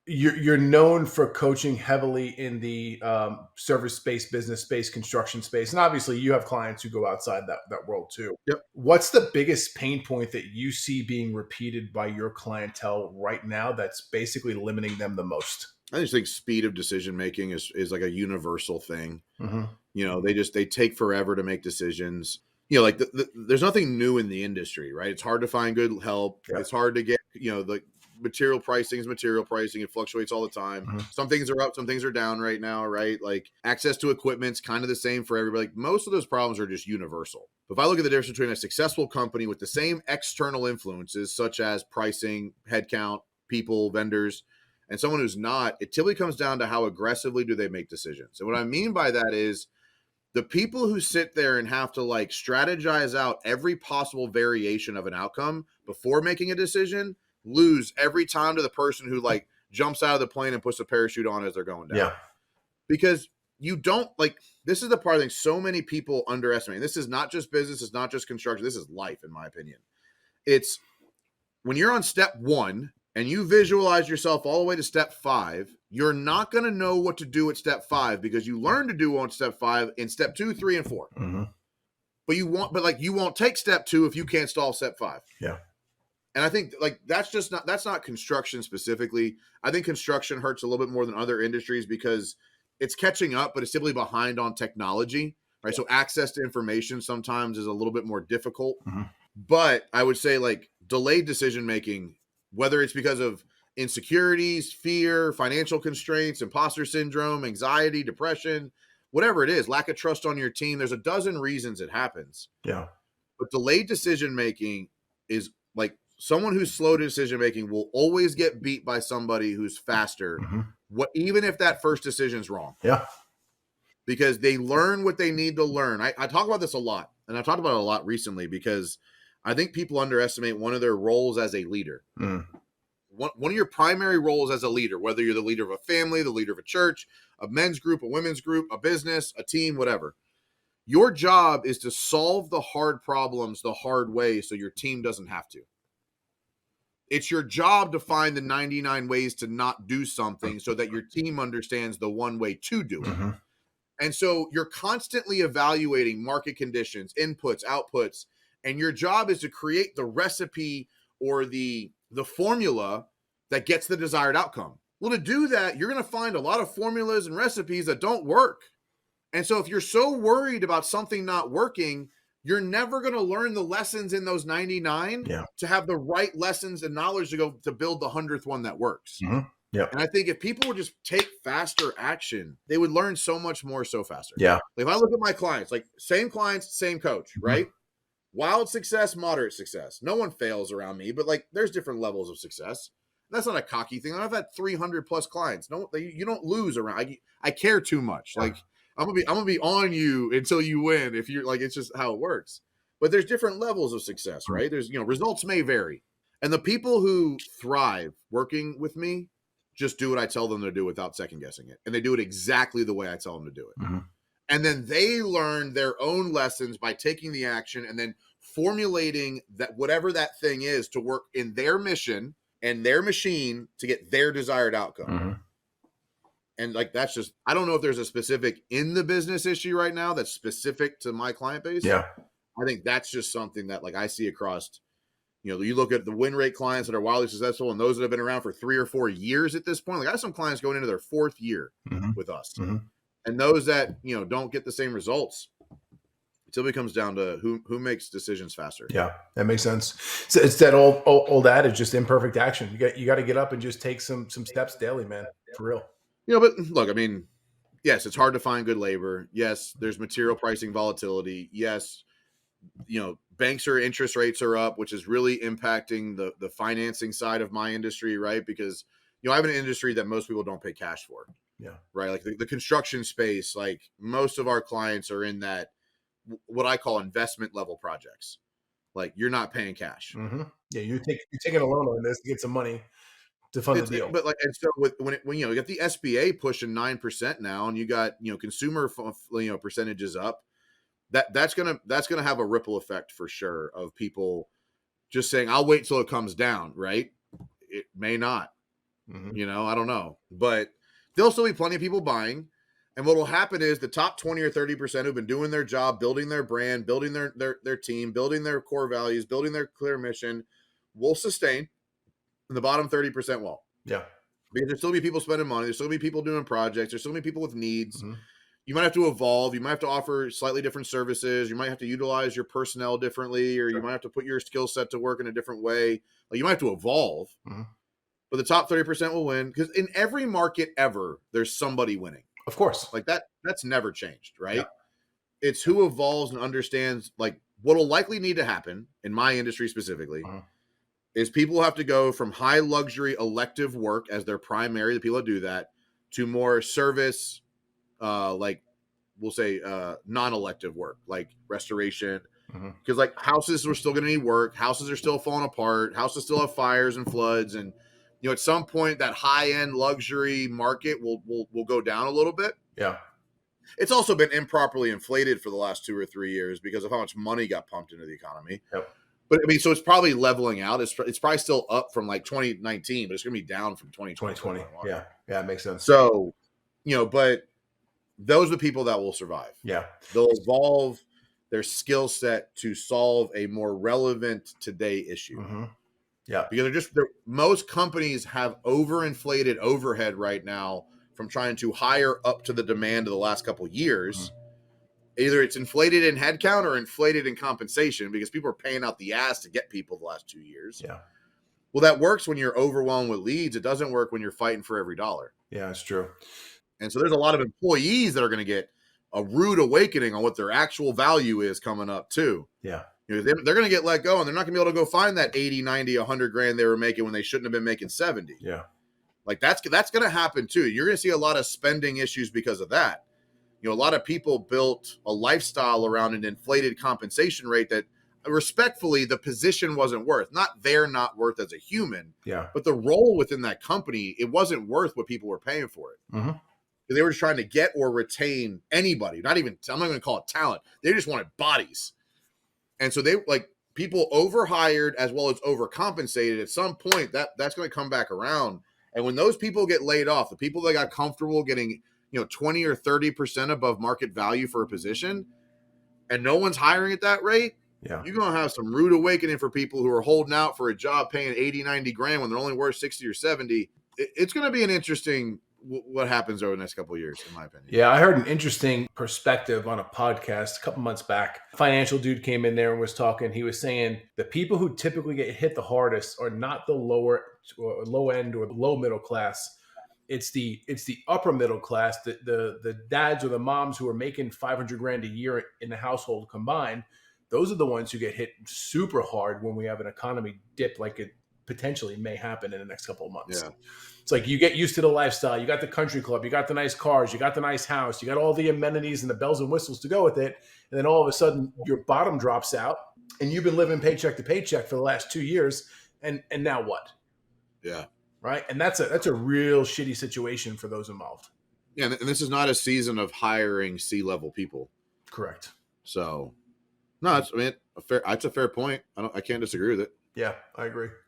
you're known for coaching heavily in the service space, business space, construction space, and obviously you have clients who go outside that world too. Yep. What's the biggest pain point that you see being repeated by your clientele right now that's basically limiting them the most? I just think speed of decision making is like a universal thing. Mm-hmm. They take forever to make decisions. Like there's nothing new in the industry, right? It's hard to find good help. Yep. It's hard to get, the material pricing is material pricing. It fluctuates all the time. Mm-hmm. Some things are up, some things are down right now, right? Like access to equipment's kind of the same for everybody. Like most of those problems are just universal. But if I look at the difference between a successful company with the same external influences, such as pricing, headcount, people, vendors, and someone who's not, it typically comes down to how aggressively do they make decisions. And what I mean by that is the people who sit there and have to like strategize out every possible variation of an outcome before making a decision lose every time to the person who like jumps out of the plane and puts a parachute on as they're going down. Yeah. Because you don't like, this is the part I think so many people underestimate. This is not just business. It's not just construction. This is life, in my opinion. It's when you're on step 1 and you visualize yourself all the way to step 5, you're not going to know what to do at step 5 because you learn to do on step 5 in step 2, 3, and 4. Mm-hmm. But you won't take step 2 if you can't solve step 5. Yeah. And I think like that's not construction specifically. I think construction hurts a little bit more than other industries because it's catching up, but it's simply behind on technology, right? So access to information sometimes is a little bit more difficult. Mm-hmm. But I would say like delayed decision making, whether it's because of insecurities, fear, financial constraints, imposter syndrome, anxiety, depression, whatever it is, lack of trust on your team, there's a dozen reasons it happens. Yeah. But delayed decision making is like someone who's slow to decision making will always get beat by somebody who's faster. Mm-hmm. Even if that first decision is wrong. Yeah. Because they learn what they need to learn. I talk about this a lot, and I talked about it a lot recently because I think people underestimate one of their roles as a leader. Mm. One of your primary roles as a leader, whether you're the leader of a family, the leader of a church, a men's group, a women's group, a business, a team, whatever. Your job is to solve the hard problems the hard way so your team doesn't have to. It's your job to find the 99 ways to not do something so that your team understands the one way to do it. Mm-hmm. And so you're constantly evaluating market conditions, inputs, outputs, and your job is to create the recipe or the formula that gets the desired outcome. Well, to do that, you're going to find a lot of formulas and recipes that don't work. And so if you're so worried about something not working, you're never going to learn the lessons in those 99 to have the right lessons and knowledge to go to build the 100th one that works. Mm-hmm. Yeah. And I think if people would just take faster action, they would learn so much more so faster. Yeah. Like if I look at my clients, like same clients, same coach, Mm-hmm. right? Wild success, moderate success. No one fails around me, but like there's different levels of success. That's not a cocky thing. I've had 300 plus clients. No, you don't lose around. I care too much. Yeah. Like I'm gonna be on you until you win. If you're like, it's just how it works. But there's different levels of success, right? There's results may vary, and the people who thrive working with me just do what I tell them to do without second guessing it, and they do it exactly the way I tell them to do it. Mm-hmm. And then they learn their own lessons by taking the action and then formulating that whatever that thing is to work in their mission and their machine to get their desired outcome. Mm-hmm. And like, that's just, I don't know if there's a specific in the business issue right now that's specific to my client base. Yeah. I think that's just something that like I see across, you look at the win rate clients that are wildly successful and those that have been around for 3 or 4 years at this point. Like I have some clients going into their 4th year with us. Mm-hmm. And those that, don't get the same results, it still comes down to who makes decisions faster. Yeah, that makes sense. So it's that old adage, just imperfect action. You got to get up and just take some steps daily, man, for real. But look, I mean, yes, it's hard to find good labor. Yes, there's material pricing volatility. Yes, banks or interest rates are up, which is really impacting the financing side of my industry, right? Because, I have an industry that most people don't pay cash for. Yeah. Right. Like the construction space, like most of our clients are in that, what I call investment level projects. Like you're not paying cash. Mm-hmm. Yeah. You're taking a loan on this to get some money to fund the deal. But like, and so when you got the SBA pushing 9% now, and you got, consumer, percentages up, that's going to have a ripple effect for sure of people just saying, I'll wait till it comes down. Right. It may not. Mm-hmm. You know, I don't know, but there'll still be plenty of people buying. And what will happen is the top 20 or 30% who've been doing their job, building their brand, building their team, building their core values, building their clear mission will sustain, and the bottom 30% won't. Yeah. Because there'll still be people spending money, there's still be people doing projects, there's still be people with needs. Mm-hmm. You might have to evolve, you might have to offer slightly different services, you might have to utilize your personnel differently, or you Sure. might have to put your skill set to work in a different way. Like you might have to evolve. Mm-hmm. But the top 30% will win because in every market ever, there's somebody winning. Of course. Like that's never changed, Yeah. right? It's who evolves and understands like what will likely need to happen in my industry specifically Mm-hmm. is people have to go from high luxury elective work as their primary, the people that do that, to more service, like we'll say non-elective work, like restoration. Mm-hmm. Because like houses are still going to need work, houses are still falling apart, houses still have fires and floods, and you know at some point that high-end luxury market will go down a little bit. Yeah. It's also been improperly inflated for the last 2 or 3 years because of how much money got pumped into the economy. Yep. But I mean, so it's probably leveling out. It's probably still up from like 2019, but it's going to be down from 2020. 2020. Yeah. Yeah. It makes sense. So, you know, but those are the people that will survive. Yeah. They'll evolve their skill set to solve a more relevant today issue. Mm-hmm. Yeah. Because most companies have overinflated overhead right now from trying to hire up to the demand of the last couple of years. Mm-hmm. Either it's inflated in headcount or inflated in compensation because people are paying out the ass to get people the last 2 years. Yeah. Well, that works when you're overwhelmed with leads. It doesn't work when you're fighting for every dollar. Yeah, it's true. And so there's a lot of employees that are going to get a rude awakening on what their actual value is coming up too. Yeah. You know, they're going to get let go and they're not going to be able to go find that 80, 90, 100 grand they were making when they shouldn't have been making 70. Yeah. Like that's going to happen too. You're going to see a lot of spending issues because of that. You know, a lot of people built a lifestyle around an inflated compensation rate that respectfully the position wasn't worth. Not they're not worth as a human, Yeah. but the role within that company, it wasn't worth what people were paying for it. Mm-hmm. They were just trying to get or retain anybody. I'm not going to call it talent. They just wanted bodies. And so they like people overhired as well as overcompensated. At some point that's going to come back around. And when those people get laid off, the people that got comfortable getting, 20 or 30% above market value for a position, and no one's hiring at that rate, yeah, you're going to have some rude awakening for people who are holding out for a job paying 80, 90 grand when they're only worth 60 or 70. It's going to be an interesting what happens over the next couple of years, in my opinion. Yeah, I heard an interesting perspective on a podcast a couple months back. A financial dude came in there and was talking. He was saying the people who typically get hit the hardest are not the low end or low middle class. It's the upper middle class, the dads or the moms who are making 500 grand a year in the household combined. Those are the ones who get hit super hard when we have an economy dip like it potentially may happen in the next couple of months. Yeah. It's like you get used to the lifestyle. You got the country club. You got the nice cars. You got the nice house. You got all the amenities and the bells and whistles to go with it. And then all of a sudden your bottom drops out and you've been living paycheck to paycheck for the last 2 years. And now what? Yeah. Right. And that's a real shitty situation for those involved. Yeah. And this is not a season of hiring C-level people. Correct. So no, it's a fair point. I can't disagree with it. Yeah, I agree.